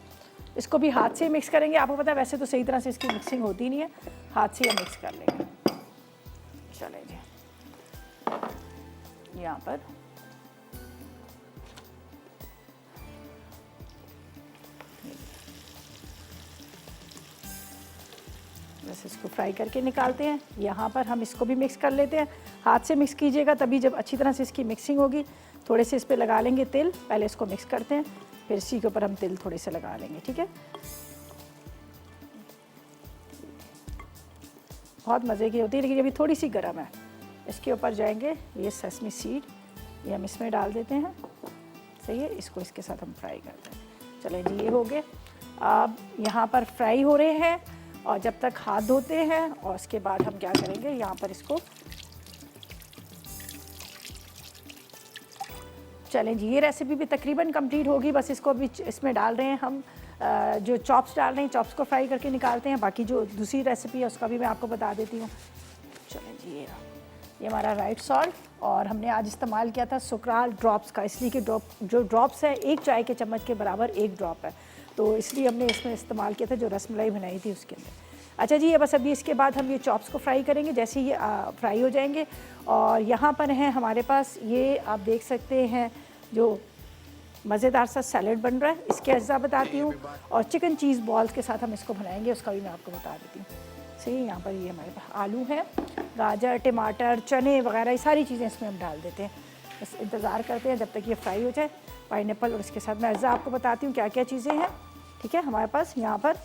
इसको भी हाथ से मिक्स करेंगे। आपको पता है वैसे तो सही तरह से इसकी मिक्सिंग होती नहीं है, हाथ से हम मिक्स कर लेंगे। चलें जी, यहाँ पर बस इसको फ्राई करके निकालते हैं। यहाँ पर हम इसको भी मिक्स कर लेते हैं, हाथ से मिक्स कीजिएगा तभी जब अच्छी तरह से इसकी मिक्सिंग होगी। थोड़े से इस पर लगा लेंगे तिल, पहले इसको मिक्स करते हैं, फिर इसी के ऊपर हम तिल थोड़े से लगा लेंगे, ठीक है। बहुत मज़े की होती है, लेकिन अभी थोड़ी सी गर्म है। इसके ऊपर जाएंगे ये सेसमी सीड, ये हम इसमें डाल देते हैं, सही है। इसको इसके साथ हम फ्राई करते हैं। चलें जी, ये हो गए। अब यहाँ पर फ्राई हो रहे हैं और जब तक हाथ धोते हैं, और उसके बाद हम क्या करेंगे, यहाँ पर इसको, चलें जी, ये रेसिपी भी तकरीबन कंप्लीट होगी। बस इसको भी इसमें डाल रहे हैं हम, जो चॉप्स डाल रहे हैं, चॉप्स को फ्राई करके निकालते हैं। बाकी जो दूसरी रेसिपी है उसका भी मैं आपको बता देती हूँ। चलें जी, ये हमारा राइट सॉल्ट, और हमने आज इस्तेमाल किया था सुक्राल ड्रॉप्स का, इसलिए कि जो ड्रॉप्स है 1 चाय के चम्मच के बराबर 1 ड्रॉप है, तो इसलिए हमने इसमें इस्तेमाल किया था जो रसमलाई बनाई थी उसके अंदर। अच्छा जी, ये बस अभी इसके बाद हम ये चॉप्स को फ्राई करेंगे। जैसे ये फ्राई हो जाएंगे, और यहाँ पर है हमारे पास, ये आप देख सकते हैं जो मज़ेदार सा सैलड बन रहा है, इसके अज्जा बताती हूँ, और चिकन चीज़ बॉल्स के साथ हम इसको बनाएंगे, उसका भी मैं आपको बता देती हूँ। सही, यहाँ पर ये हमारे पास आलू है, गाजर, टमाटर, चने वगैरह, ये सारी चीज़ें इसमें हम डाल देते हैं। बस इंतज़ार करते हैं जब तक ये फ्राई हो जाए। पाइनएप्पल, और इसके साथ मैं अज्जा आपको बताती हूँ क्या क्या चीज़ें हैं, ठीक है। हमारे पास यहाँ पर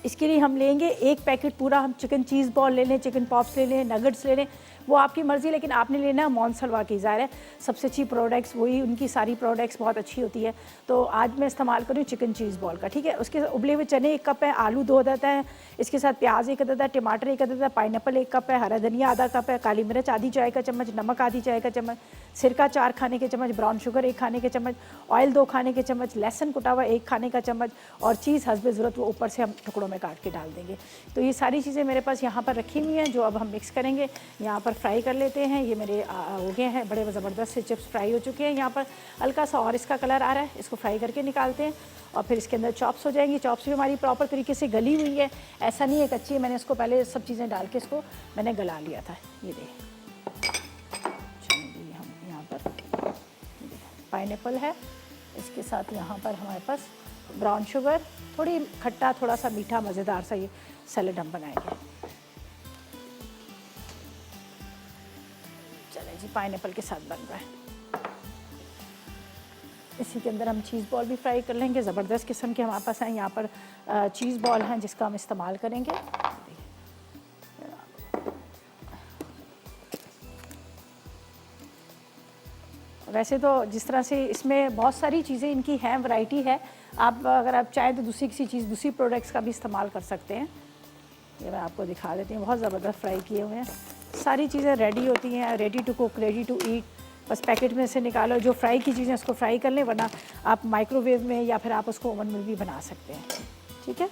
इसके लिए हम लेंगे 1 पैकेट पूरा, हम चिकन चीज़ बॉल ले लें, चिकन पॉप्स ले लें, नगेट्स ले लें, वो आपकी मर्ज़ी, लेकिन आपने लेना है मोनसलवा की। ज़ाहिर है सबसे अच्छी प्रोडक्ट्स वही, उनकी सारी प्रोडक्ट्स बहुत अच्छी होती है। तो आज मैं इस्तेमाल करूँ चिकन चीज़ बॉल का, ठीक है। उसके उबले हुए चने 1 कप है, आलू 2 अदद है, इसके साथ प्याज 1 अदद है, टमाटर 1 अदद है, पाइनएप्पल 1 कप है, हरा धनिया आधा कप है, काली मिर्च आधी चाय का चम्मच, नमक आधी चाय का चम्मच, सिरका 4 खाने के चम्मच, ब्राउन शुगर 1 खाने के चम्मच, ऑयल 2 खाने के चम्मच, लहसुन कुटा हुआ 1 खाने का चम्मच, और चीज़ हस्बे ज़रूरत वो ऊपर से हम टुकड़ों में काट के डाल देंगे। तो ये सारी चीज़ें मेरे पास यहाँ पर रखी हुई हैं, जो अब हम मिक्स करेंगे। यहाँ पर फ्राई कर लेते हैं। ये मेरे हो गए हैं, बड़े ज़बरदस्त से चिप्स फ्राई हो चुके हैं। यहाँ पर हल्का सा और इसका कलर आ रहा है, इसको फ्राई करके निकालते हैं, और फिर इसके अंदर चॉप्स हो जाएंगी। चॉप्स भी हमारी प्रॉपर तरीके से गली हुई है, ऐसा नहीं है कच्ची है। मैंने इसको पहले सब चीज़ें डाल के इसको मैंने गला लिया था। ये देख, चलिए हम यहाँ पर पाइनएप्पल है, इसके साथ यहाँ पर हमारे पास ब्राउन शुगर, थोड़ी खट्टा, थोड़ा सा मीठा, मज़ेदार सा ये सैलेड हम बनाएंगे। चलें जी, पाइनएप्पल के साथ बन रहा है। इसी के अंदर हम चीज़ बॉल भी फ्राई कर लेंगे, ज़बरदस्त किस्म के हमारे पास हैं। यहाँ पर चीज़ बॉल हैं जिसका हम इस्तेमाल करेंगे। वैसे तो जिस तरह से इसमें बहुत सारी चीज़ें इनकी हैं, वैरायटी है, आप अगर आप चाहें तो दूसरी किसी चीज़, दूसरी प्रोडक्ट्स का भी इस्तेमाल कर सकते हैं। ये मैं आपको दिखा देती हूँ, बहुत ज़बरदस्त फ्राई किए हुए हैं। सारी चीज़ें रेडी होती हैं, ready to cook, ready to eat. बस पैकेट में से निकालो, जो फ्राई की चीज़ें उसको फ्राई कर लें, वरना आप माइक्रोवेव में या फिर आप उसको ओवन में भी बना सकते हैं, ठीक है।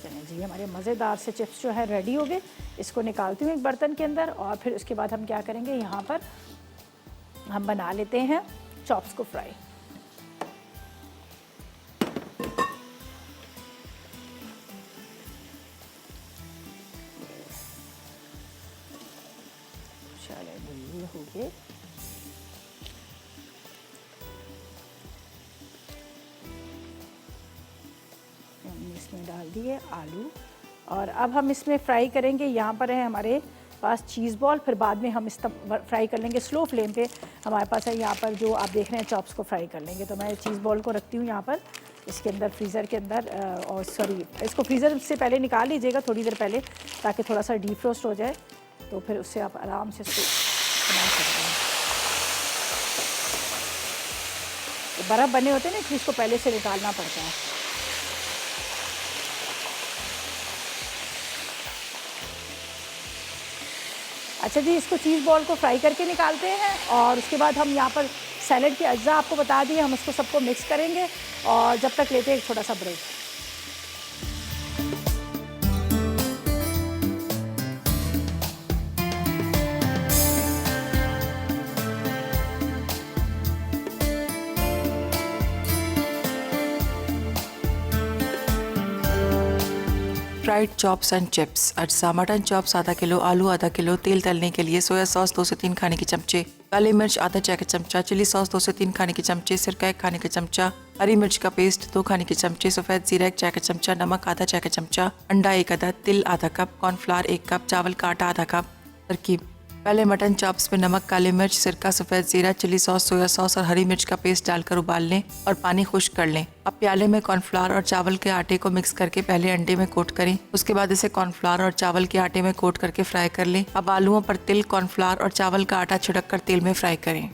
चलें जी, हमारे मज़ेदार से चिप्स जो है रेडी हो गए। इसको निकालती हूँ एक बर्तन के अंदर, और फिर उसके बाद हम क्या करेंगे, यहाँ पर हम बना लेते हैं चॉप्स को फ्राई। चलिए, ये हो गए। हमने इसमें डाल दिए आलू, और अब हम इसमें फ्राई करेंगे। यहाँ पर है हमारे पास चीज़ बॉल, फिर बाद में हम इस फ्राई कर लेंगे स्लो फ्लेम पे। हमारे पास है यहाँ पर जो आप देख रहे हैं चॉप्स को फ्राई कर लेंगे। तो मैं चीज़ बॉल को रखती हूँ यहाँ पर इसके अंदर फ्रीज़र के अंदर, और सॉरी इसको फ्रीज़र से पहले निकाल लीजिएगा थोड़ी देर पहले, ताकि थोड़ा सा डीफ्रोस्ट हो जाए, तो फिर उससे आप आराम से इसको बना सकते हैं। तो बर्फ़ बने होते हैं ना, इसलिए इसको पहले से निकालना पड़ता है। अच्छा जी, इसको चीज़ बॉल को फ्राई करके निकालते हैं और उसके बाद हम यहाँ पर सैलड के अज्जा आपको बता दिए, हम उसको सबको मिक्स करेंगे और जब तक लेते हैं एक छोटा सा break. Fried chops and chips. अज्जा मटन चॉप्स आधा किलो, आलू आधा किलो, तेल तलने के लिए सोया सॉस 2 से 3 खाने के चमचे, काली मिर्च आधा चाय का चमचा, चिली सॉस 2 से 3 खाने के चमचे, सिरका 1 खाने का चमचा, हरी मिर्च का पेस्ट 2 खाने के चमचे, सफ़ेद जीरा 1 चाय का चमचा, नमक आधा चाय का चमचा, अंडा 1 अदद, तिल आधा कप, कॉर्नफ्लावर 1 कप, चावल का आटा आधा कप। तरकीब: पहले मटन चॉप्स में नमक, काली मिर्च, सिरका, सफ़ेद जीरा, चिली सॉस, सोया सॉस और हरी मिर्च का पेस्ट डालकर उबाल लें और पानी खुश्क कर लें। अब प्याले में कॉर्नफ्लावर और चावल के आटे को मिक्स करके पहले अंडे में कोट करें, उसके बाद इसे कॉर्नफ्लावर और चावल के आटे में कोट करके फ्राई कर लें। अब आलूओं पर तिल, कॉर्नफ्लावर और चावल का आटा छिड़क कर तेल में फ्राई करें।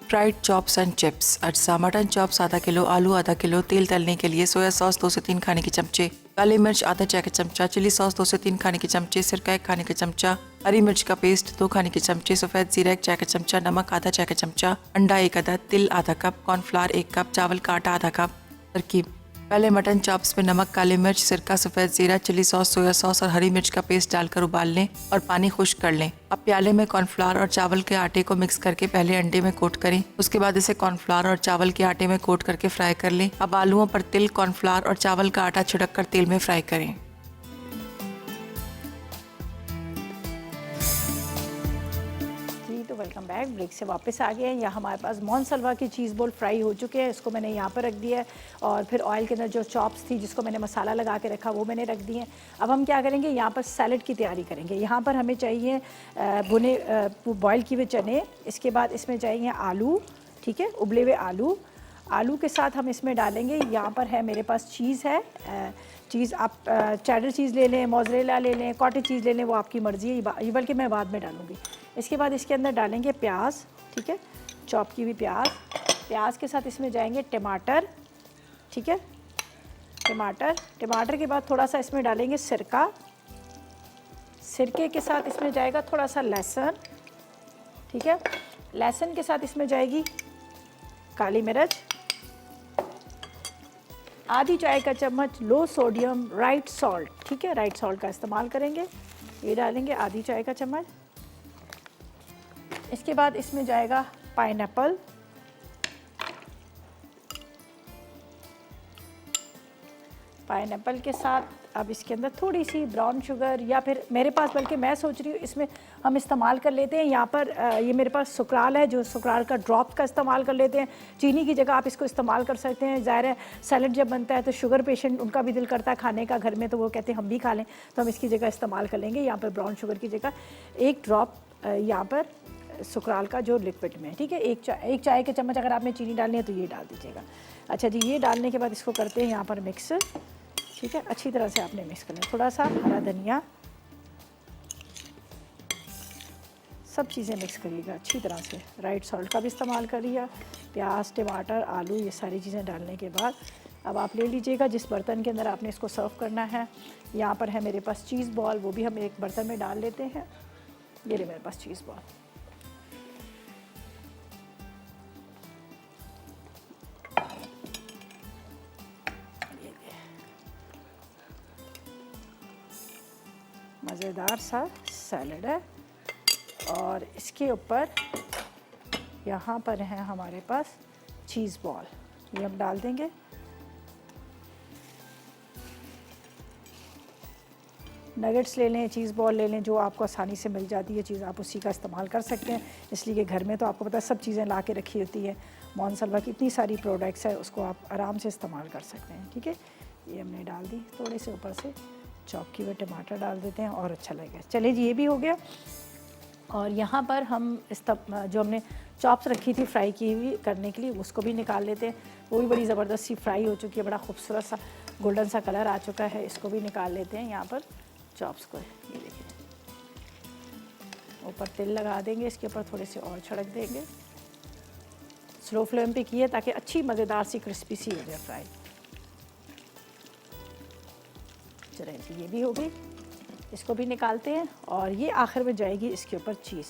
Fried chops and chips. अज्जा मटन चॉप्स आधा किलो, आलू आधा किलो, तेल तलने के लिए सोया सॉस 2 से 3 खाने के चमचे, काली मिर्च आधा चाय का चमचा, चिली सॉस 2 से 3 खाने के चमचे, सिरका 1 खाने का चमचा, हरी मिर्च का पेस्ट 2 खाने के चमचे, सफ़ेद जीरा 1 चाय का चमचा, नमक आधा चाय का चमचा, अंडा 1 अदद, तिल आधा कप, कॉर्नफ्लावर 1 कप, चावल का आटा आधा कप। तरकीब: पहले मटन चॉप्स में नमक, काली मिर्च, सिरका, सफ़ेद जीरा, चिली सॉस, सोया सॉस और हरी मिर्च का पेस्ट डालकर उबाल लें और पानी खुश्क कर लें। अब प्याले में कॉर्नफ्लावर और चावल के आटे को मिक्स करके पहले अंडे में कोट करें, उसके बाद इसे कॉर्नफ्लावर और चावल के आटे में कोट करके फ्राई कर लें। अब आलूओं पर तिल, कॉर्नफ्लावर और चावल का आटा छिड़क कर तेल में फ्राई करें। तो वेलकम बैक, ब्रेक से वापस आ गए हैं। यहाँ हमारे पास मोनसलवा की चीज़ बॉल फ्राई हो चुके हैं, इसको मैंने यहाँ पर रख दिया है और फिर ऑयल के अंदर जो चॉप्स थी जिसको मैंने मसाला लगा के रखा वो मैंने रख दिए हैं। अब हम क्या करेंगे, यहाँ पर सैलड की तैयारी करेंगे। यहाँ पर हमें चाहिए भुने बॉयल किए हुए चने, इसके बाद इसमें चाहिए आलू, ठीक है, उबले हुए आलू। आलू के साथ हम इसमें डालेंगे, यहाँ पर है मेरे पास चीज़ है, चीज़ आप चेडर चीज़ ले लें, मोज़रेला ले लें, कॉटेज चीज़ ले लें, वो आपकी मर्ज़ी है, ये बल्कि मैं बाद में डालूँगी। इसके बाद इसके अंदर डालेंगे प्याज, ठीक है, चॉप की हुई प्याज। प्याज के साथ इसमें जाएंगे टमाटर, ठीक है, टमाटर के बाद थोड़ा सा इसमें डालेंगे सिरका, सिरके के साथ इसमें जाएगा थोड़ा सा लहसुन, ठीक है, लहसुन के साथ इसमें जाएगी काली मिर्च, आधी चाय का चम्मच लो सोडियम राइट सॉल्ट, ठीक है, राइट सॉल्ट का इस्तेमाल करेंगे, ये डालेंगे आधी चाय का चम्मच। इसके बाद इसमें जाएगा पाइनएप्पल, पाइनएप्पल के साथ अब इसके अंदर थोड़ी सी ब्राउन शुगर, या फिर मेरे पास बल्कि मैं सोच रही हूँ इसमें हम इस्तेमाल कर लेते हैं, यहाँ पर ये मेरे पास सुकराल है, जो सुकराल का ड्रॉप का इस्तेमाल कर लेते हैं। चीनी की जगह आप इसको इस्तेमाल कर सकते हैं। ज़ाहिर है सैलड जब बनता है तो शुगर पेशेंट उनका भी दिल करता है खाने का घर में, तो वो कहते हैं हम भी खा लें, तो हम इसकी जगह इस्तेमाल कर लेंगे। यहाँ पर ब्राउन शुगर की जगह एक ड्रॉप यहाँ पर सुकराल का जो लिक्विड में, ठीक है, एक चाय के चम्मच अगर आपने चीनी डालनी है तो ये डाल दीजिएगा। अच्छा जी, ये डालने के बाद इसको करते हैं यहाँ पर मिक्स, ठीक है, अच्छी तरह से आपने मिक्स करना है। थोड़ा सा हरा धनिया, सब चीज़ें मिक्स करिएगा अच्छी तरह से। राइट सॉल्ट का भी इस्तेमाल करिएगा। प्याज, टमाटर, आलू, ये सारी चीज़ें डालने के बाद अब आप ले लीजिएगा जिस बर्तन के अंदर आपने इसको सर्व करना है। यहाँ पर है मेरे पास चीज़ बॉल, वो भी हम एक बर्तन में डाल लेते हैं। ये रही मेरे पास चीज़ बॉल। मज़ेदार सा सैलड है और इसके ऊपर यहाँ पर है हमारे पास चीज़ बॉल, ये हम डाल देंगे। नगेट्स ले लें, चीज़ बॉल ले लें, जो आपको आसानी से मिल जाती है चीज़, आप उसी का इस्तेमाल कर सकते हैं। इसलिए कि घर में तो आपको पता है सब चीज़ें ला के रखी होती है। मॉनसलवा की इतनी सारी प्रोडक्ट्स है, उसको आप आराम से इस्तेमाल कर सकते हैं। ठीक है, ये हमने डाल दी। थोड़े से ऊपर से चॉप किए हुए टमाटर डाल देते हैं और अच्छा लगेगा। चलिए जी, ये भी हो गया। और यहाँ पर हम जो हमने चॉप्स रखी थी फ्राई की हुई करने के लिए, उसको भी निकाल लेते हैं। वो भी बड़ी ज़बरदस्त सी फ्राई हो चुकी है, बड़ा खूबसूरत सा गोल्डन सा कलर आ चुका है। इसको भी निकाल लेते हैं यहाँ पर चॉप्स को। ये देखिए, ऊपर तेल लगा देंगे, इसके ऊपर थोड़े से और छिड़क देंगे। स्लो फ्लेम पे किए ताकि अच्छी मज़ेदार सी क्रिस्पी सी हो जाए फ्राई। चलें जी, ये भी हो गई। इसको भी निकालते हैं और ये आखिर में जाएगी इसके ऊपर चीज़।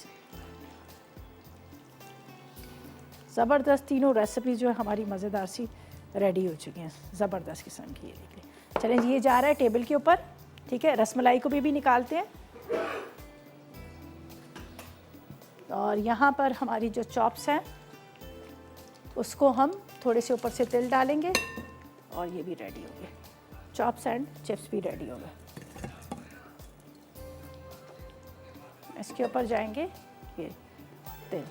ज़बरदस्त तीनों रेसिपी जो है हमारी मज़ेदार सी रेडी हो चुकी हैं, ज़बरदस्त किस्म की। ये देखिए, चलें जी, ये जा रहा है टेबल के ऊपर। ठीक है, रसमलाई को भी निकालते हैं। और यहाँ पर हमारी जो चॉप्स हैं उसको हम थोड़े से ऊपर से तेल डालेंगे और ये भी रेडी हो गए। चॉप्स एंड चिप्स भी रेडी हो गए। इसके ऊपर जाएंगे ये तेल।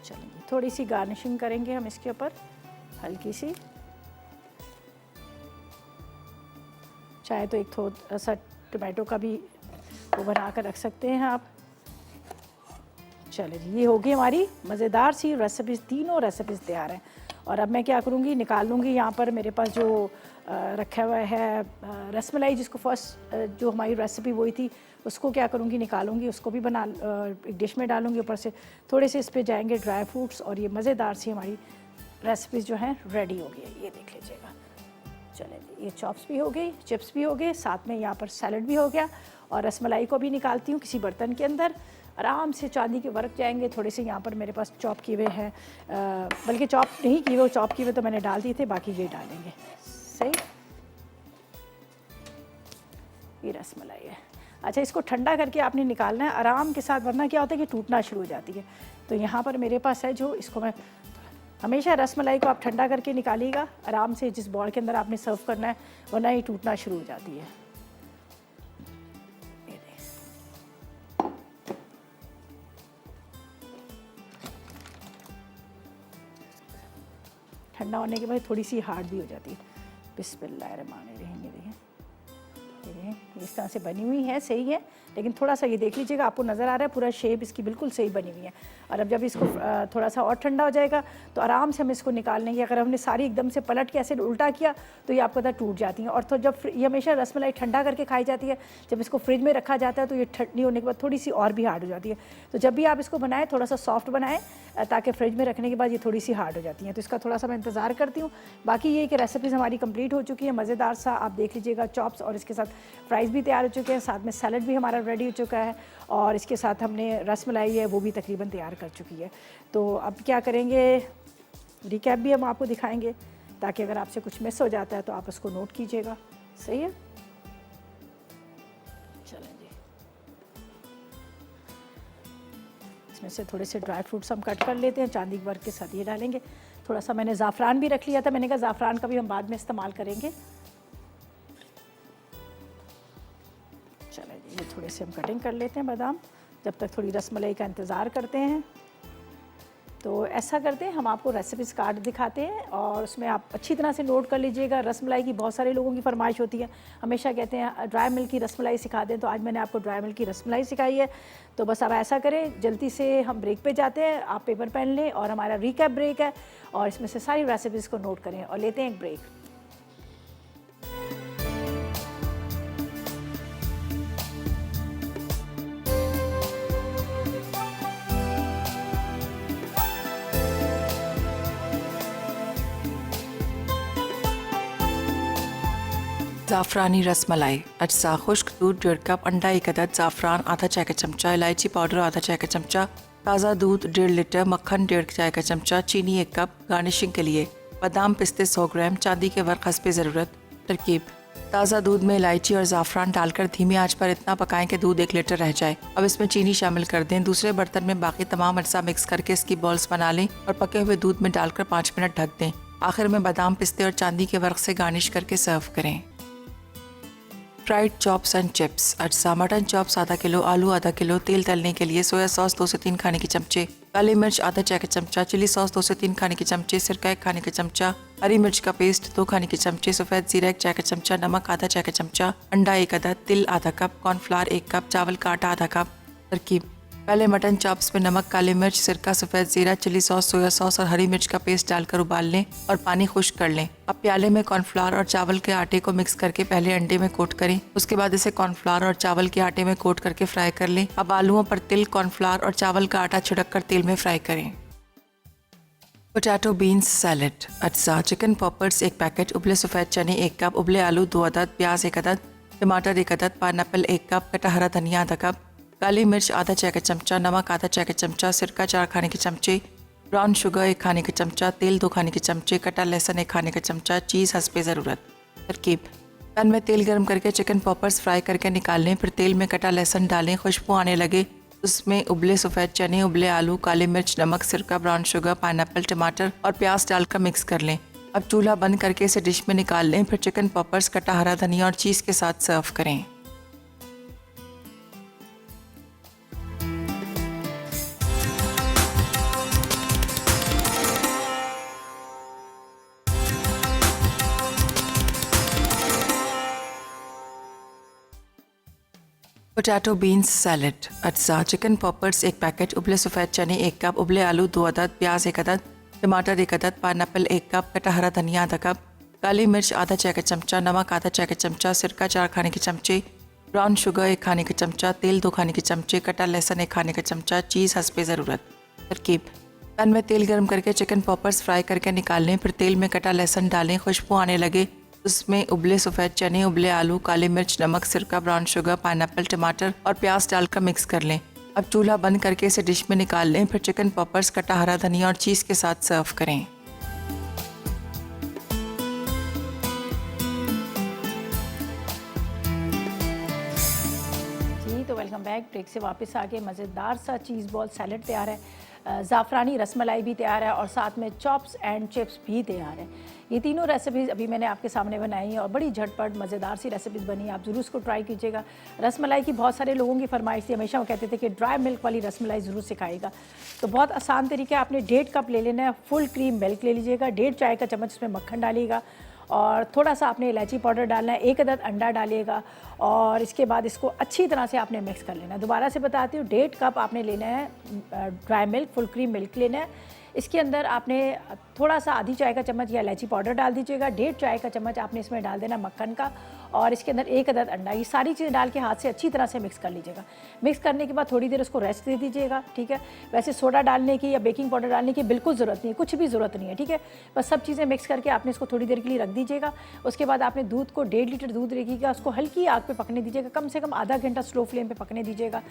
चलेंगे, थोड़ी सी गार्निशिंग करेंगे हम इसके ऊपर, हल्की सी। चाहे तो एक थोड़ा सा टमाटो का भी वो बना कर रख सकते हैं आप। चलिए जी, ये होगी हमारी मज़ेदार सी रेसिपीज़। तीनों रेसिपीज़ तैयार हैं। और अब मैं क्या करूँगी, निकाल लूँगी। यहाँ पर मेरे पास जो रखा हुआ है रसमलाई, जिसको फर्स्ट जो हमारी रेसिपी वही थी, उसको क्या करूँगी, निकालूँगी। उसको भी बना एक डिश में डालूँगी। ऊपर से थोड़े से इस पे जाएंगे ड्राई फ्रूट्स और ये मज़ेदार सी हमारी रेसिपीज़ जो हैं रेडी हो गई है। ये देख लीजिएगा। चलें जी, ये चॉप्स भी हो गई, चिप्स भी हो गए, साथ में यहाँ पर सैलड भी हो गया। और रसमलाई को भी निकालती हूँ किसी बर्तन के अंदर। आराम से चांदी के वर्क जाएंगे। थोड़े से यहाँ पर मेरे पास चॉप किए हुए हैं, बल्कि चॉप नहीं किए हुए, चॉप किए हुए तो मैंने डाल दिए थे, बाकी ये डालेंगे। सही, ये रसमलाई है। अच्छा, इसको ठंडा करके आपने निकालना है आराम के साथ, वरना क्या होता है कि टूटना शुरू हो जाती है। तो यहाँ पर मेरे पास है जो, इसको मैं हमेशा रसमलाई को आप ठंडा करके निकालिएगा आराम से, जिस बॉल के अंदर आपने सर्व करना है, वरना ये टूटना शुरू हो जाती है। ठंडा होने के बाद थोड़ी सी हार्ड भी हो जाती है। बिस्मिल्लाहिर्रहमानिर्रहीम। ये इस तरह से बनी हुई है, सही है। लेकिन थोड़ा सा ये देख लीजिएगा, आपको नज़र आ रहा है पूरा शेप इसकी बिल्कुल सही बनी हुई है। और अब जब इसको थोड़ा सा और ठंडा हो जाएगा तो आराम से हम इसको निकाल लेंगे। अगर हमने सारी एकदम से पलट के ऐसे उल्टा किया तो ये आपको पता टूट जाती हैं। और तो जब ये हमेशा रसमलाई ठंडा करके खाई जाती है, जब इसको फ्रिज में रखा जाता है तो ये ठंडी होने के बाद थोड़ी सी और भी हार्ड हो जाती है। तो जब भी आप इसको बनाएं थोड़ा सा सॉफ्ट बनाएं, ताकि फ्रिज में रखने के बाद ये थोड़ी सी हार्ड हो जाती हैं। तो इसका थोड़ा सा मैं इंतज़ार करती हूँ। बाकी ये कि रेसिपीज़ हमारी कंप्लीट हो चुकी है, मज़ेदार सा आप देख लीजिएगा। चॉप्स और इसके साथ फ्राइज़ भी तैयार हो चुके हैं, साथ में सैलड भी हमारा रेडी हो चुका है, और इसके साथ हमने रसमलाई है वो भी तकरीबन तैयार कर चुकी है। तो अब क्या करेंगे, रिकैप भी हम आपको दिखाएंगे, ताकि अगर आपसे कुछ मिस हो जाता है तो आप उसको नोट कीजिएगा। सही है, चलें जी। इसमें से थोड़े से ड्राई फ्रूट्स हम कट कर लेते हैं, चांदी के वर्क के साथ ये डालेंगे। थोड़ा सा मैंने ज़ाफ़रान भी रख लिया था, मैंने कहा ज़ाफ़रान का भी हम बाद में इस्तेमाल करेंगे। चलें जी, ये थोड़े से हम कटिंग कर लेते हैं बादाम, जब तक थोड़ी रसमलाई का इंतज़ार करते हैं। तो ऐसा करते हैं, हम आपको रेसिपीज़ कार्ड दिखाते हैं और उसमें आप अच्छी तरह से नोट कर लीजिएगा। रसमलाई की बहुत सारे लोगों की फरमाइश होती है, हमेशा कहते हैं ड्राई मिल्क की रसमलाई सिखा दें, तो आज मैंने आपको ड्राई मिल्क की रसमलाई सिखाई है। तो बस अब ऐसा करें, जल्दी से हम ब्रेक पे जाते हैं, आप पेपर पेन लें और हमारा रिकैप ब्रेक है और इसमें से सारी रेसिपीज़ को नोट करें और लेते हैं एक ब्रेक। ज़ाफ़रानी रसमलाई। अज्जा खुश्क दूध 1.5 कप, अंडा 1 अदद, ज़ाफ़रान आधा चाय का चमचा, इलायची पाउडर आधा चाय का चमचा, ताज़ा दूध 1.5 लीटर, मक्खन 1.5 चाय का चमचा, चीनी 1 कप, गार्निशिंग के लिए बादाम पिस्ते 100 ग्राम, चांदी के वर्क हस्बे ज़रूरत। तरकीब: ताज़ा दूध में इलायची और ज़ाफ़रान डालकर धीमी आंच पर इतना पकाएं कि दूध 1 लीटर रह जाए। अब इसमें चीनी शामिल कर दें। दूसरे बर्तन में बाकी तमाम अज्जा मिक्स करके इसकी बॉल्स बना लें और पके हुए दूध में डालकर 5 मिनट ढक दें। आखिर में बादाम, पिस्ते और चांदी के वर्क से गार्निश करके सर्व करें। फ्राइड चॉप्स एंड चिप्स अज्जा। मटन चॉप्स आधा किलो, आलू आधा किलो, तेल तलने के लिए सोया सॉस 2 से 3 खाने के चमचे, काली मिर्च आधा चाय का चमचा, चिली सॉस 2 से 3 खाने के चमचे, सिरका 1 खाने का चमचा, हरी मिर्च का पेस्ट 2 खाने के चमचे, सफ़ेद जीरा 1 चाय का चमचा, नमक आधा चाय का चमचा, अंडा 1 अदद, तिल आधा कप, कॉर्नफ्लावर 1 कप, चावल का आटा आधा कप। तरकीब: पहले मटन चॉप्स में नमक, काली मिर्च, सिरका, सफ़ेद जीरा, चिली सॉस, सोया सॉस और हरी मिर्च का पेस्ट डालकर उबाल लें और पानी खुश्क कर लें। अब प्याले में कॉर्नफ्लावर और चावल के आटे को मिक्स करके पहले अंडे में कोट करें, उसके बाद इसे कॉर्नफ्लावर और चावल के आटे में कोट करके फ्राई कर लें। अब आलूओं पर तिल, कॉर्नफ्लावर और चावल का आटा छिड़क कर तेल में फ्राई करें। पोटैटो बीन्स सैलेड अज्जा। चिकन पॉपर्स 1 पैकेट, उबले सफ़ेद चने 1 कप, उबले आलू 2 अदद, प्याज 1 अदद, टमाटर 1 अदद, पाइनएप्पल 1 कप, कटा हरा धनिया आधा कप, काली मिर्च आधा चाय का चमचा, नमक आधा चाय का चमचा, सिरका 4 खाने के चमचे, ब्राउन शुगर 1 खाने का चमचा, तेल 2 खाने के चमचे, कटा लहसुन 1 खाने का चमचा, चीज़ हस्बे ज़रूरत। तरकीब: पैन में तेल गर्म करके चिकन पॉपर्स फ्राई करके निकाल लें, फिर तेल में कटा लहसुन डालें, खुशबू आने लगे उसमें उबले सफ़ेद चने, उबले आलू, काली मिर्च, नमक, सिरका, ब्राउन शुगर, पाइनएप्पल, टमाटर और प्याज डालकर मिक्स कर लें। अब चूल्हा बंद करके इसे डिश में निकाल लें, फिर चिकन पॉपर्स, कटा हरा धनिया और चीज़ के साथ सर्व करें। पोटैटो बीन्स सैलेड अज्जा। चिकन पॉपर्स 1 पैकेट, उबले सफ़ेद चने 1 कप, उबले आलू 2 अदद, प्याज 1 अदद, टमाटर 1 अदद, पाइनएप्पल 1 कप, कटा हरा धनिया आधा कप, काली मिर्च आधा चाय का चमचा, नमक आधा चाय का चमचा, सिरका 4 खाने के चमचे, ब्राउन शुगर 1 खाने का चमचा, तेल 2 खाने के चमचे, कटा लहसुन 1 खाने का चमचा, चीज़ हस्बे ज़रूरत। तरकीब: पैन में तेल गर्म करके चिकन पॉपर्स फ्राई करके निकाल लें, फिर तेल में कटा लहसुन डालें, खुशबू आने लगे उसमें उबले सफ़ेद चने, उबले आलू, काली मिर्च, नमक, सिरका, ब्राउन शुगर, पाइनएप्पल, टमाटर और प्याज डालकर मिक्स कर लें। अब चूल्हा बंद करके इसे डिश में निकाल लें, फिर चिकन पॉपर्स, कटा हरा धनिया और चीज़ के साथ सर्व करें। जी तो वेलकम बैक। ब्रेक से वापस आके मज़ेदार सा चीज़ बॉल सैलड तैयार है, ज़ाफ़रानी रसमलाई भी तैयार है और साथ में चॉप्स एंड चिप्स भी तैयार है। ये तीनों रेसिपीज़ अभी मैंने आपके सामने बनाई हैं और बड़ी झटपट मज़ेदार सी रेसिपीज़ बनी है, आप ज़रूर इसको ट्राई कीजिएगा। रसमलाई की बहुत सारे लोगों की फरमाइश थी, हमेशा वो कहते थे कि ड्राई मिल्क वाली रसमलाई ज़रूर सिखाएगा। तो बहुत आसान तरीका है, आपने 1.5 कप ले लेना है, फुल क्रीम मिल्क ले लीजिएगा, 1.5 चाय का चम्मच उसमें मक्खन डालिएगा और थोड़ा सा आपने इलायची पाउडर डालना है, 1 अदद अंडा डालिएगा और इसके बाद इसको अच्छी तरह से आपने मिक्स कर लेना है। दोबारा से बताती हूँ, 1.5 कप आपने लेना है dry milk, full cream milk लेना है। इसके अंदर आपने थोड़ा सा आधी चाय का चम्मच या इलायची पाउडर डाल दीजिएगा, 1.5 चाय का चम्मच आपने इसमें डाल देना मक्खन का और इसके अंदर 1 अदद अंडा। ये सारी चीज़ें डाल के हाथ से अच्छी तरह से मिक्स कर लीजिएगा। मिक्स करने के बाद थोड़ी देर उसको रेस्ट दे दीजिएगा, ठीक है। वैसे सोडा डालने की या बेकिंग पाउडर डालने की बिल्कुल ज़रूरत नहीं है, कुछ भी ज़रूरत नहीं है, ठीक है। बस सब चीज़ें मिक्स करके आपने इसको थोड़ी देर के लिए रख दीजिएगा। उसके बाद आपने दूध को 1.5 लीटर दूध रखिएगा, उसको हल्की आग पे पकने दीजिएगा, कम से कम आधा घंटा स्लो फ्लेम पे पकने दीजिएगा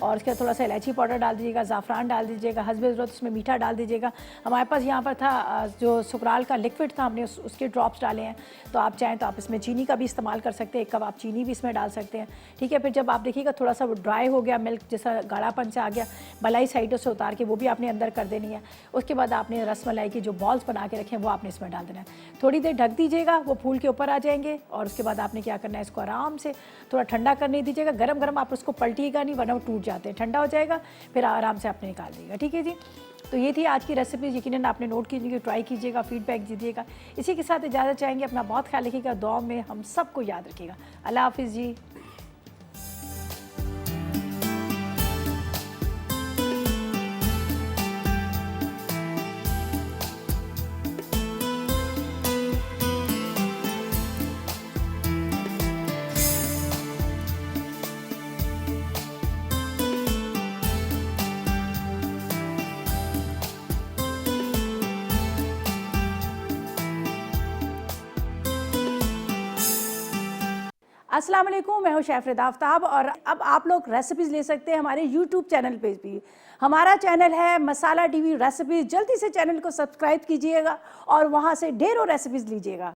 और उसके बाद थोड़ा सा इलायची पाउडर डाल दीजिएगा, ज़ाफ़रान डाल दीजिएगा, हस्बे ज़रूरत उसमें मीठा डाल दीजिएगा। हमारे पास यहाँ पर था जो सुकराल का लिक्विड था, हमने उसके ड्रॉप्स डाले हैं। तो आप चाहें तो आप इसमें चीनी का भी इस्तेमाल कर सकते हैं, 1 कप आप चीनी भी इसमें डाल सकते हैं, ठीक है। फिर जब आप देखिएगा थोड़ा सा वो ड्राई हो गया, मिल्क जैसा गाढ़ापन से आ गया, मलाई साइडों से उतार के वो भी आपने अंदर कर देनी है। उसके बाद आपने रसमलाई की जो बॉल्स बना के रखे हैं वो आपने इसमें डाल देना है। थोड़ी देर ढक दीजिएगा, वो फूल के ऊपर आ जाएंगे और उसके बाद आपने क्या करना है, इसको आराम से थोड़ा ठंडा करने दीजिएगा। गरम गरम आप उसको पलटिएगा नहीं, वरना वो टूट जाते हैं। ठंडा हो जाएगा फिर आराम से आपने निकाल देगा, ठीक है जी। तो ये थी आज की रेसिपी, यकीनन आपने नोट कीजिएगा, ट्राई कीजिएगा, फीडबैक दीजिएगा। इसी के साथ इजाज़त चाहेंगे, अपना बहुत ख्याल रखिएगा, दुआ में हम सबको याद रखिएगा। अल्लाह हाफिज़ जी। अस्सलाम वालेकुम, मैं हूँ शैफरद आफ्ताब और अब आप लोग रेसिपीज़ ले सकते हैं हमारे यूट्यूब चैनल पे भी। हमारा चैनल है मसाला टीवी रेसिपीज़। जल्दी से चैनल को सब्सक्राइब कीजिएगा और वहाँ से ढेरों रेसिपीज़ लीजिएगा।